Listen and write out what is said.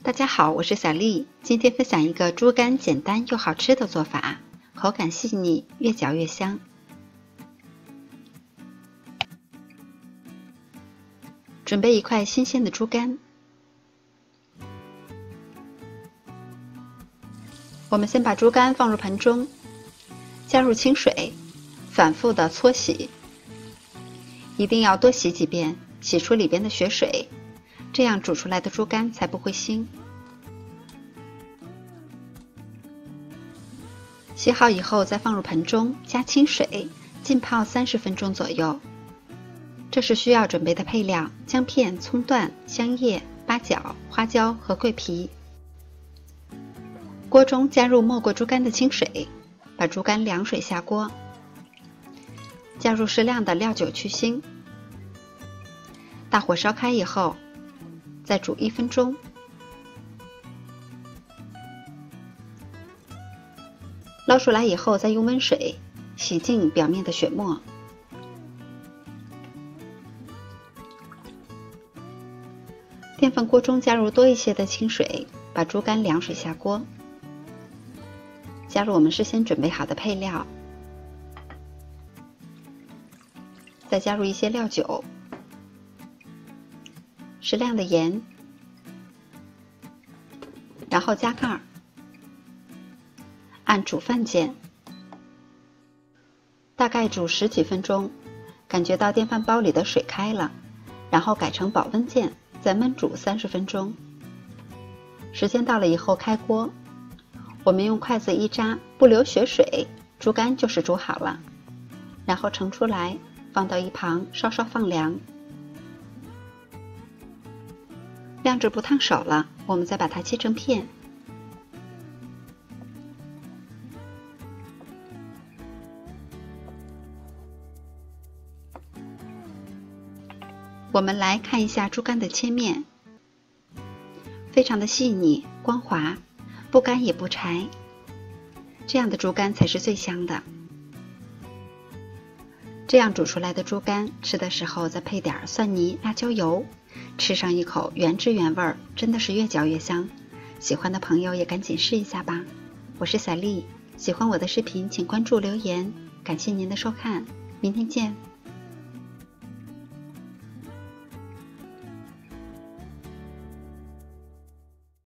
大家好，我是小丽，今天分享一个猪肝简单又好吃的做法，口感细腻，越嚼越香。准备一块新鲜的猪肝，我们先把猪肝放入盆中，加入清水，反复的搓洗，一定要多洗几遍，洗出里边的血水，这样煮出来的猪肝才不会腥。洗好以后再放入盆中，加清水，浸泡30分钟左右。这是需要准备的配料：姜片、葱段、香叶、八角、花椒和桂皮。锅中加入没过猪肝的清水，把猪肝凉水下锅，加入适量的料酒去腥。大火烧开以后，再煮1分钟。捞出来以后，再用温水洗净表面的血沫。电饭锅中加入多一些的清水，把猪肝凉水下锅，加入我们事先准备好的配料，再加入一些料酒，适量的盐，然后加盖儿，按煮饭键，大概煮10几分钟，感觉到电饭煲里的水开了，然后改成保温键，再焖煮30分钟。时间到了以后开锅，我们用筷子一扎，不留血水，猪肝就是煮好了。然后盛出来，放到一旁稍稍放凉。晾着不烫手了，我们再把它切成片。我们来看一下猪肝的切面，非常的细腻光滑，不干也不柴，这样的猪肝才是最香的。这样煮出来的猪肝，吃的时候再配点蒜泥、辣椒油，吃上一口原汁原味，真的是越嚼越香。喜欢的朋友也赶紧试一下吧。我是小丽，喜欢我的视频请关注留言，感谢您的收看，明天见。